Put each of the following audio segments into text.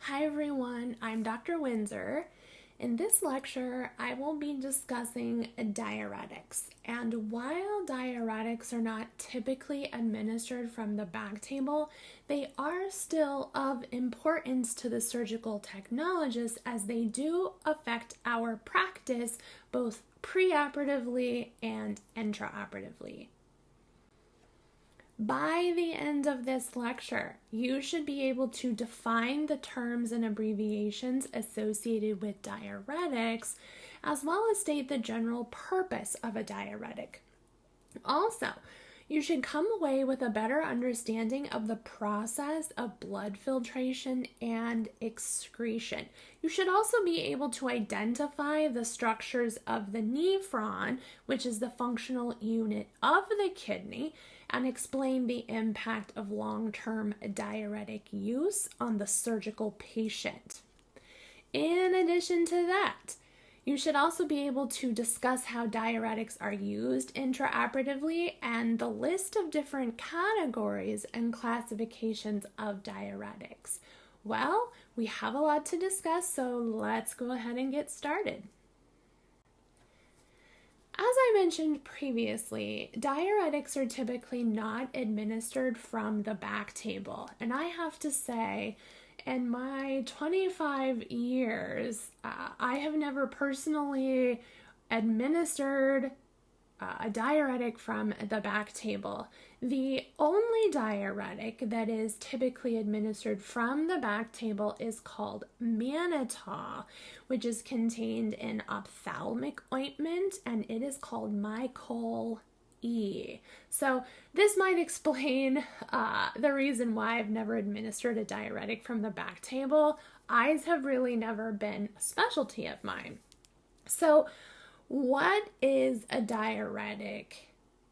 Hi everyone, I'm Dr. Windsor. In this lecture, I will be discussing diuretics. And while diuretics are not typically administered from the back table, they are still of importance to the surgical technologist as they do affect our practice both preoperatively and intraoperatively. By the end of this lecture, you should be able to define the terms and abbreviations associated with diuretics, as well as state the general purpose of a diuretic. Also, you should come away with a better understanding of the process of blood filtration and excretion. You should also be able to identify the structures of the nephron, which is the functional unit of the kidney, and explain the impact of long-term diuretic use on the surgical patient. In addition to that, you should also be able to discuss how diuretics are used intraoperatively and the list of different categories and classifications of diuretics. Well, we have a lot to discuss, so let's go ahead and get started. As I mentioned previously, diuretics are typically not administered from the back table. And I have to say, in my 25 years, I have never personally administered a diuretic from the back table. The only diuretic that is typically administered from the back table is called mannitol, which is contained in ophthalmic ointment, and it is called Mycol-E. So this might explain the reason why I've never administered a diuretic from the back table. Eyes have really never been a specialty of mine. So what is a diuretic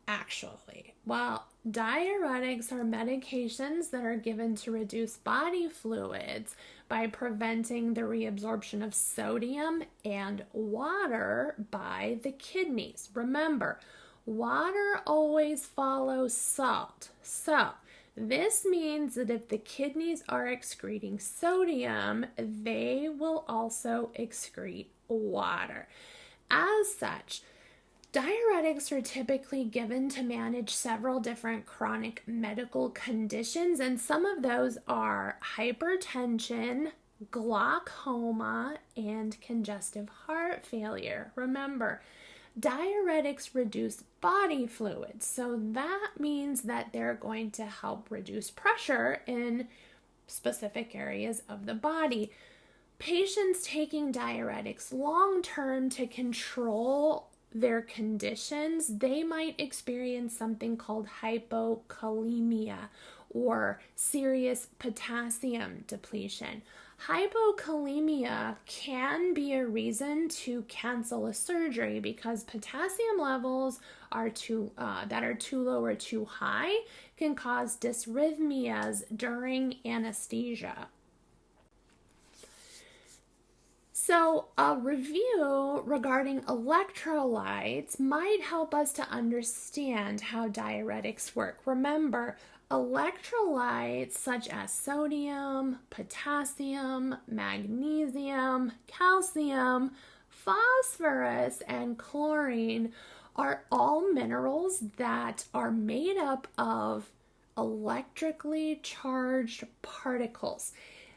actually? Well, diuretics are medications that are given to reduce body fluids by preventing the reabsorption of sodium and water by the kidneys. Remember, water always follows salt. So this means that if the kidneys are excreting sodium, they will also excrete water. As such, diuretics are typically given to manage several different chronic medical conditions, and some of those are hypertension, glaucoma, and congestive heart failure. Remember, diuretics reduce body fluids, so that means that they're going to help reduce pressure in specific areas of the body. Patients taking diuretics long-term to control their conditions, they might experience something called hypokalemia or serious potassium depletion. Hypokalemia can be a reason to cancel a surgery because potassium levels that are too low or too high can cause dysrhythmias during anesthesia. So a review regarding electrolytes might help us to understand how diuretics work. Remember, electrolytes such as sodium, potassium, magnesium, calcium, phosphorus, and chlorine are all minerals that are made up of electrically charged particles.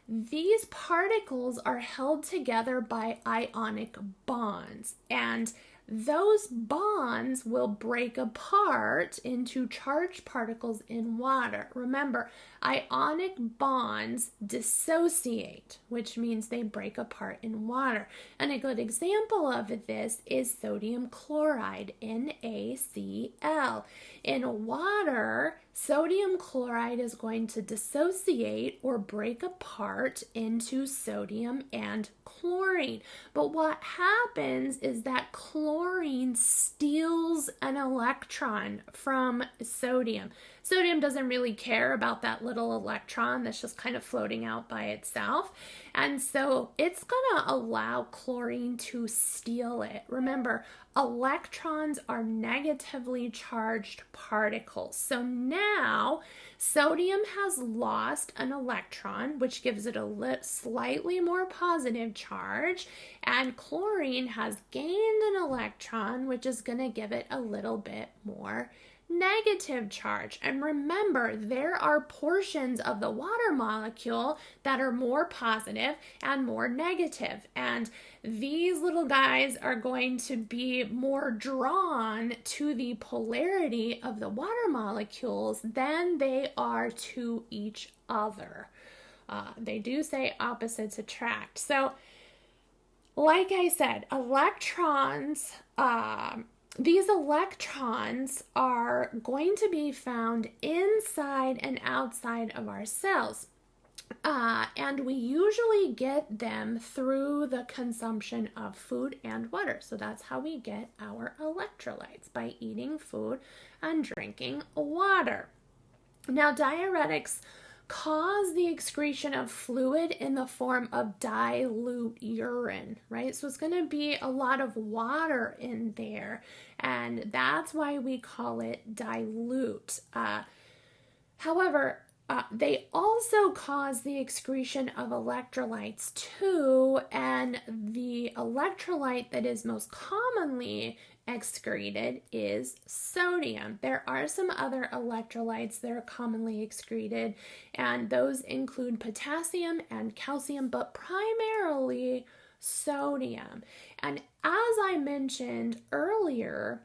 These particles are held together by ionic bonds, and those bonds will break apart into charged particles in water. Remember, ionic bonds dissociate, which means they break apart in water. And a good example of this is sodium chloride, NaCl. In water, sodium chloride is going to dissociate or break apart into sodium and chlorine. But what happens is that chlorine steals an electron from sodium. Sodium doesn't really care about that little electron that's just kind of floating out by itself. And so it's going to allow chlorine to steal it. Remember, electrons are negatively charged particles. So now sodium has lost an electron, which gives it a slightly more positive charge, and chlorine has gained an electron, which is going to give it a little bit more negative charge. And remember, there are portions of the water molecule that are more positive and more negative. And these little guys are going to be more drawn to the polarity of the water molecules than they are to each other. They do say opposites attract. So, like I said, these electrons are going to be found inside and outside of our cells. And we usually get them through the consumption of food and water. So that's how we get our electrolytes, by eating food and drinking water. Now, diuretics cause the excretion of fluid in the form of dilute urine, right? So it's going to be a lot of water in there, and that's why we call it dilute. However, they also cause the excretion of electrolytes too, and the electrolyte that is most commonly excreted is sodium. There are some other electrolytes that are commonly excreted, and those include potassium and calcium, but primarily sodium. And as I mentioned earlier,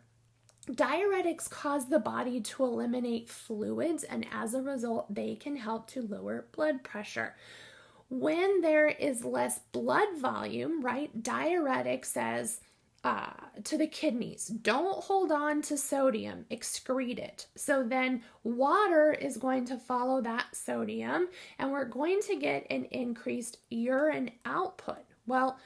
diuretics cause the body to eliminate fluids, and as a result, they can help to lower blood pressure. When there is less blood volume, right, diuretic says to the kidneys, don't hold on to sodium, excrete it. So then water is going to follow that sodium, and we're going to get an increased urine output. Well,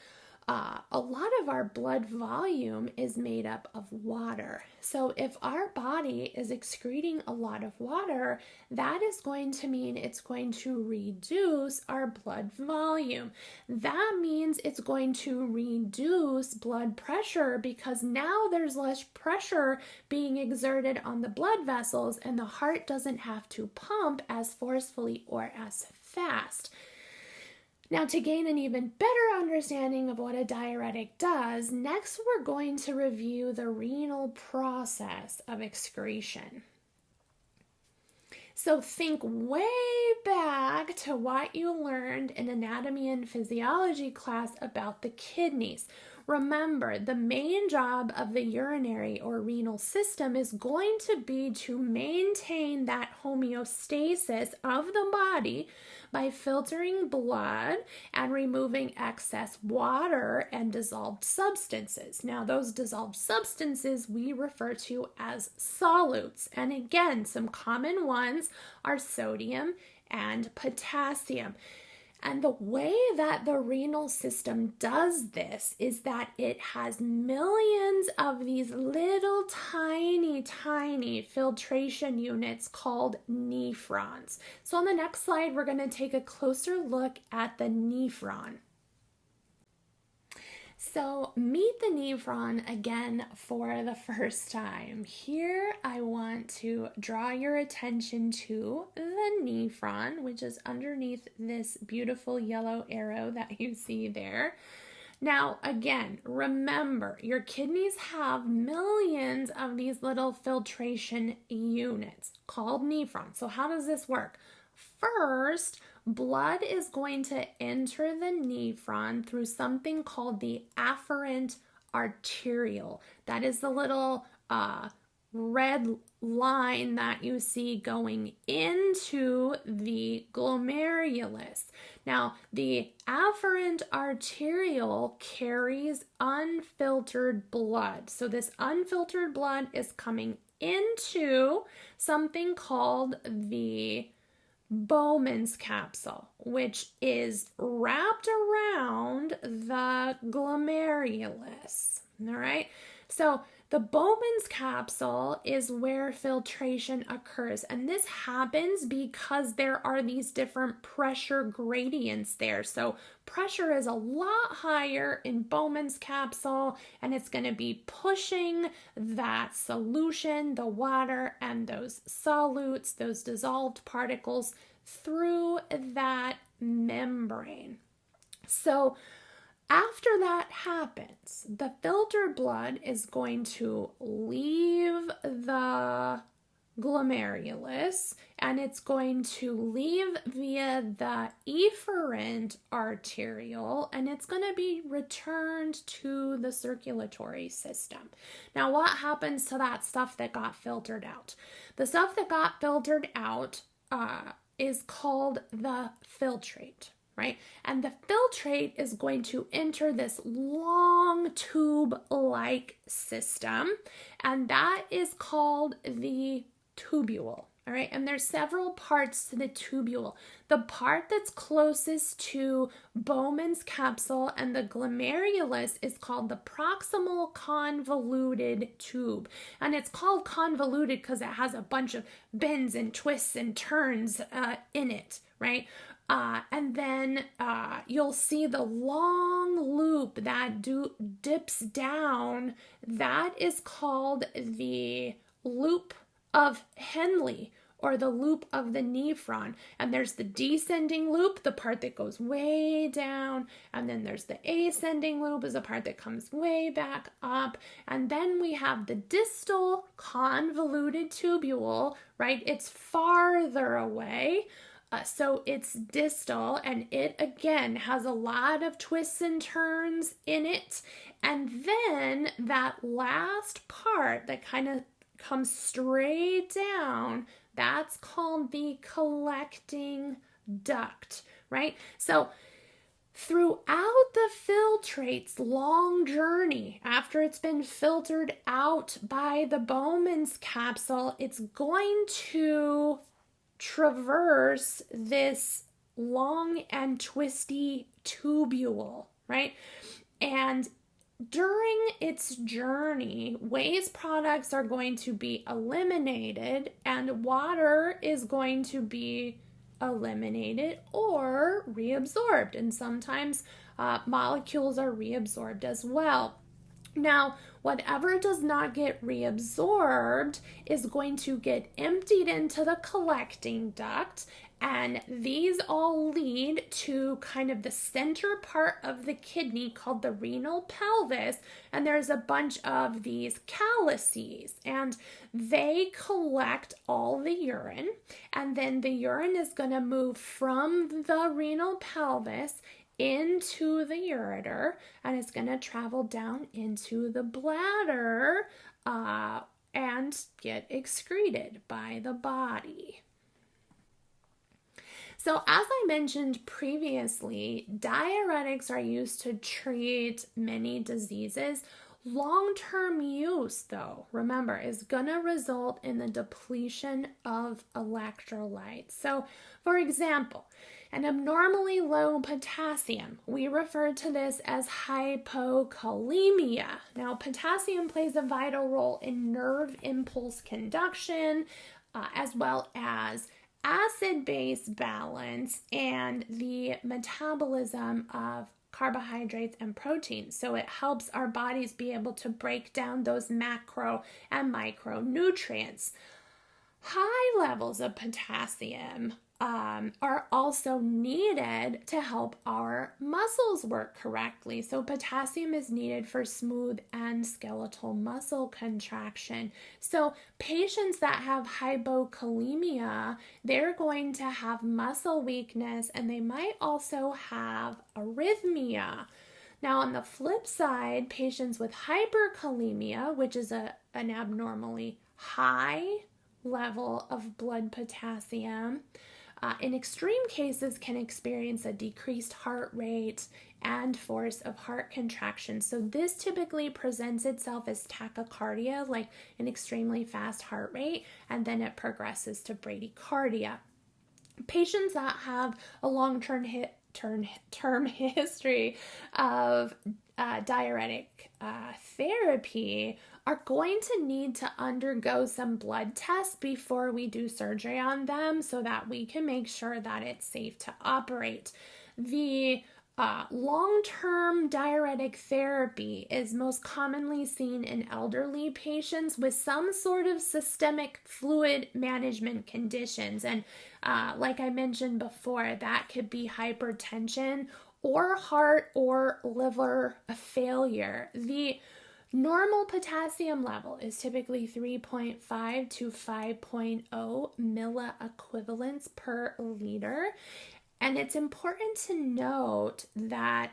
a lot of our blood volume is made up of water. So if our body is excreting a lot of water, that is going to mean it's going to reduce our blood volume. That means it's going to reduce blood pressure, because now there's less pressure being exerted on the blood vessels, and the heart doesn't have to pump as forcefully or as fast. Now, to gain an even better understanding of what a diuretic does, next we're going to review the renal process of excretion. So think way back to what you learned in anatomy and physiology class about the kidneys. Remember, the main job of the urinary or renal system is going to be to maintain that homeostasis of the body by filtering blood and removing excess water and dissolved substances. Now, those dissolved substances we refer to as solutes. And again, some common ones are sodium and potassium. And the way that the renal system does this is that it has millions of these little tiny filtration units called nephrons. So on the next slide, we're going to take a closer look at the nephron. So meet the nephron again for the first time. Here I want to draw your attention to the nephron, which is underneath this beautiful yellow arrow that you see there. Now, again, remember, your kidneys have millions of these little filtration units called nephrons. So how does this work? First, blood is going to enter the nephron through something called the afferent arteriole. That is the little red line that you see going into the glomerulus. Now, the afferent arteriole carries unfiltered blood. So this unfiltered blood is coming into something called the Bowman's capsule, which is wrapped around the glomerulus. All right. So the The Bowman's capsule is where filtration occurs, and this happens because there are these different pressure gradients there. So pressure is a lot higher in Bowman's capsule, and it's going to be pushing that solution, the water, and those solutes, those dissolved particles, through that membrane. So after that happens, the filtered blood is going to leave the glomerulus, and it's going to leave via the efferent arteriole, and it's going to be returned to the circulatory system. Now, what happens to that stuff that got filtered out? The stuff that got filtered out is called the filtrate. Right? And the filtrate is going to enter this long tube-like system, and that is called the tubule. All right, and there's several parts to the tubule. The part that's closest to Bowman's capsule and the glomerulus is called the proximal convoluted tube. And it's called convoluted because it has a bunch of bends and twists and turns in it, right? And then you'll see the long loop that dips down. That is called the loop of Henle, or the loop of the nephron. And there's the descending loop, the part that goes way down, and then there's the ascending loop, is the part that comes way back up. And then we have the distal convoluted tubule, right? It's farther away. So it's distal, and it again has a lot of twists and turns in it. And then that last part that kind of comes straight down, that's called the collecting duct, right? So throughout the filtrate's long journey, after it's been filtered out by the Bowman's capsule, it's going to traverse this long and twisty tubule, right? And during its journey, waste products are going to be eliminated, and water is going to be eliminated or reabsorbed, and sometimes molecules are reabsorbed as well. Now, whatever does not get reabsorbed is going to get emptied into the collecting duct, and these all lead to kind of the center part of the kidney called the renal pelvis, and there's a bunch of these calyces, and they collect all the urine, and then the urine is going to move from the renal pelvis into the ureter, and it's going to travel down into the bladder and get excreted by the body. So as I mentioned previously, diuretics are used to treat many diseases. Long-term use, though, remember, is going to result in the depletion of electrolytes. So, for example, an abnormally low potassium, we refer to this as hypokalemia. Now, potassium plays a vital role in nerve impulse conduction, as well as acid-base balance and the metabolism of carbohydrates and proteins. So it helps our bodies be able to break down those macro and micronutrients. High levels of potassium are also needed to help our muscles work correctly. So potassium is needed for smooth and skeletal muscle contraction. So patients that have hypokalemia, they're going to have muscle weakness, and they might also have arrhythmia. Now, on the flip side, patients with hyperkalemia, which is an abnormally high level of blood potassium, in extreme cases can experience a decreased heart rate and force of heart contraction. So this typically presents itself as tachycardia, like an extremely fast heart rate, and then it progresses to bradycardia. Patients that have a long-term term history of diuretic therapy are going to need to undergo some blood tests before we do surgery on them so that we can make sure that it's safe to operate. The long-term diuretic therapy is most commonly seen in elderly patients with some sort of systemic fluid management conditions. And like I mentioned before, that could be hypertension or heart or liver failure. The normal potassium level is typically 3.5 to 5.0 milliequivalents per liter. And it's important to note that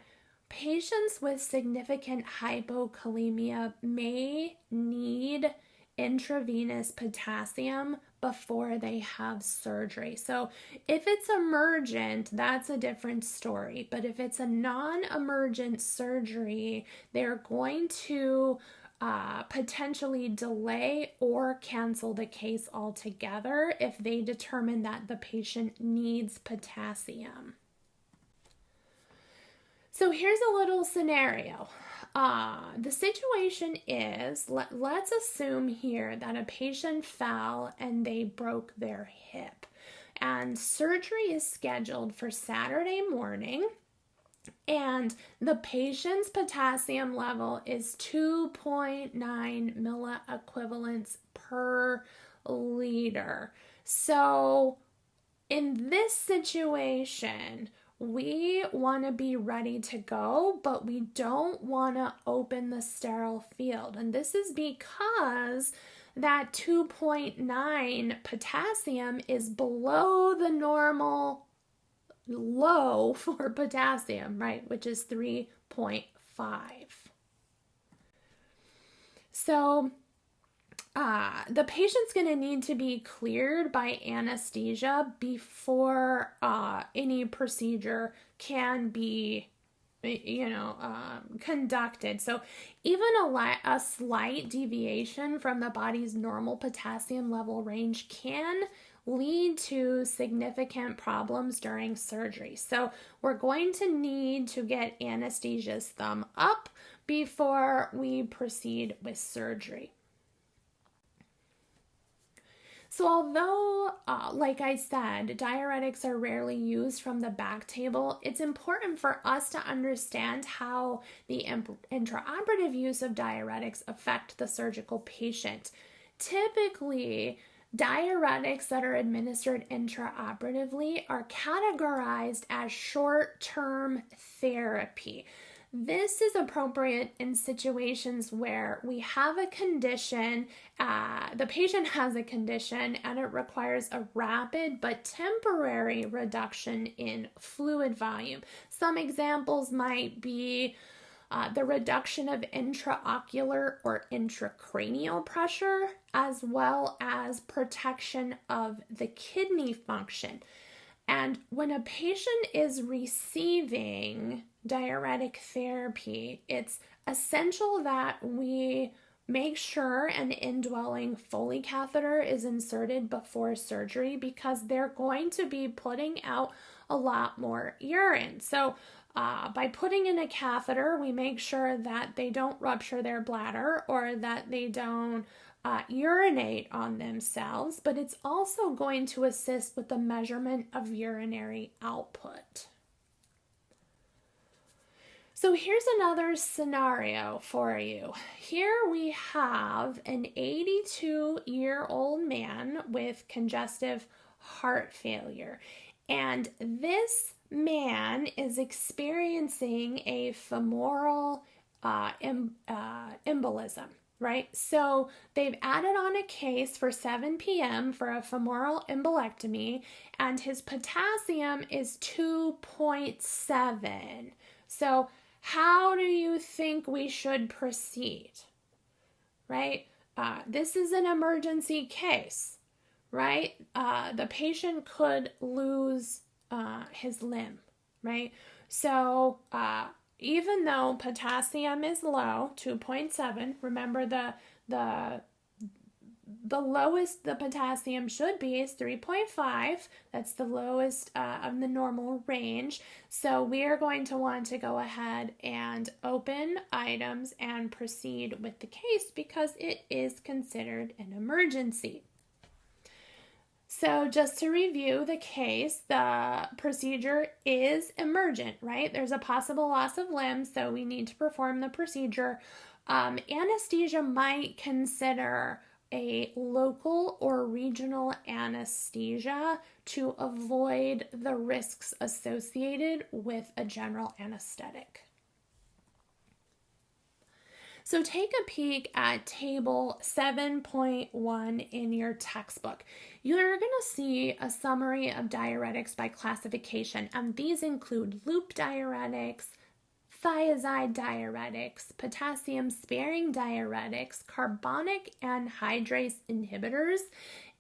patients with significant hypokalemia may need intravenous potassium before they have surgery. So if it's emergent, that's a different story. But if it's a non-emergent surgery, they're going to potentially delay or cancel the case altogether if they determine that the patient needs potassium. So here's a little scenario. The situation is, let's assume here that a patient fell and they broke their hip, and surgery is scheduled for Saturday morning, and the patient's potassium level is 2.9 milliequivalents per liter. So in this situation, we want to be ready to go, but we don't want to open the sterile field. And this is because that 2.9 potassium is below the normal low for potassium, right, which is 3.5. So the patient's going to need to be cleared by anesthesia before any procedure can be, conducted. So even a slight deviation from the body's normal potassium level range can lead to significant problems during surgery. So we're going to need to get anesthesia's thumb up before we proceed with surgery. So although, like I said, diuretics are rarely used from the back table, it's important for us to understand how the intraoperative use of diuretics affect the surgical patient. Typically, diuretics that are administered intraoperatively are categorized as short-term therapy. This is appropriate in situations where we have a condition, the patient has a condition, and it requires a rapid but temporary reduction in fluid volume. Some examples might be the reduction of intraocular or intracranial pressure, as well as protection of the kidney function. And when a patient is receiving diuretic therapy, it's essential that we make sure an indwelling Foley catheter is inserted before surgery because they're going to be putting out a lot more urine. So by putting in a catheter, we make sure that they don't rupture their bladder or that they don't urinate on themselves, but it's also going to assist with the measurement of urinary output. So here's another scenario for you. Here we have an 82-year-old man with congestive heart failure, and this man is experiencing a femoral embolism. Right? So they've added on a case for 7 p.m. for a femoral embolectomy, and his potassium is 2.7. So how do you think we should proceed? Right? This is an emergency case, right? The patient could lose his limb, right? So even though potassium is low, 2.7, remember the the lowest the potassium should be is 3.5. That's the lowest of the normal range. So we are going to want to go ahead and open items and proceed with the case because it is considered an emergency. So just to review the case, the procedure is emergent, right? There's a possible loss of limb, so we need to perform the procedure. Anesthesia might consider a local or regional anesthesia to avoid the risks associated with a general anesthetic. So take a peek at table 7.1 in your textbook. You're going to see a summary of diuretics by classification, and these include loop diuretics, thiazide diuretics, potassium-sparing diuretics, carbonic anhydrase inhibitors,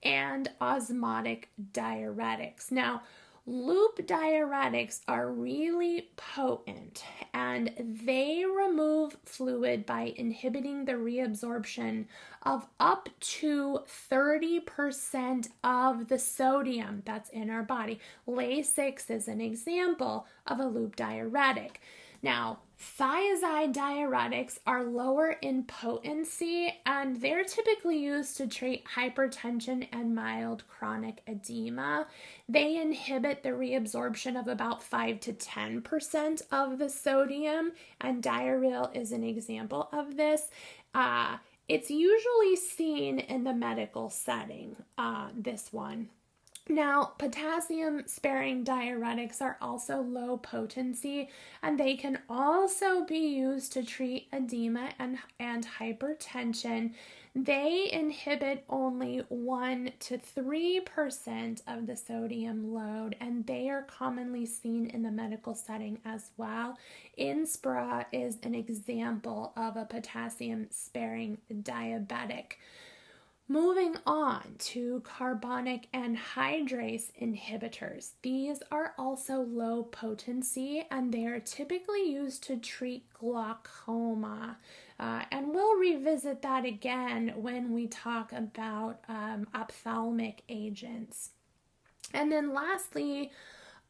and osmotic diuretics. Now, loop diuretics are really potent and they remove fluid by inhibiting the reabsorption of up to 30% of the sodium that's in our body. Lasix is an example of a loop diuretic. Now, thiazide diuretics are lower in potency and they're typically used to treat hypertension and mild chronic edema. They inhibit the reabsorption of about 5 to 10% of the sodium, and Diuretil is an example of this. It's usually seen in the medical setting, this one. Now, potassium-sparing diuretics are also low potency, and they can also be used to treat edema and hypertension. They inhibit only 1 to 3% of the sodium load, and they are commonly seen in the medical setting as well. Inspra is an example of a potassium-sparing diabetic. Moving on to carbonic anhydrase inhibitors. These are also low potency and they are typically used to treat glaucoma. And we'll revisit that again when we talk about ophthalmic agents. And then lastly,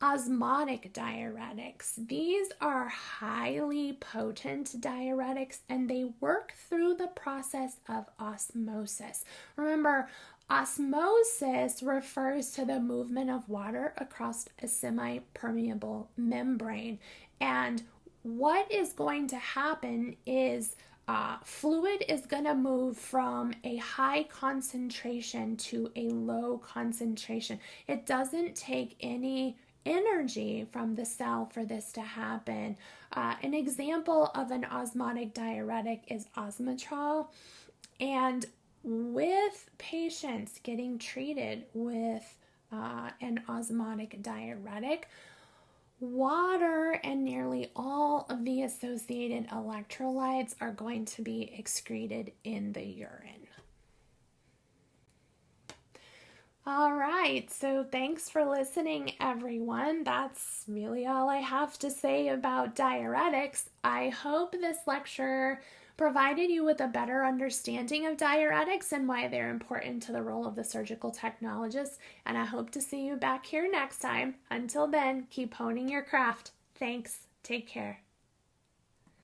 osmotic diuretics. These are highly potent diuretics and they work through the process of osmosis. Remember, osmosis refers to the movement of water across a semi-permeable membrane. And what is going to happen is fluid is going to move from a high concentration to a low concentration. It doesn't take any energy from the cell for this to happen. An example of an osmotic diuretic is osmotrol, and with patients getting treated with an osmotic diuretic, water and nearly all of the associated electrolytes are going to be excreted in the urine. All right, so thanks for listening, everyone. That's really all I have to say about diuretics. I hope this lecture provided you with a better understanding of diuretics and why they're important to the role of the surgical technologist, and I hope to see you back here next time. Until then, keep honing your craft. Thanks. Take care.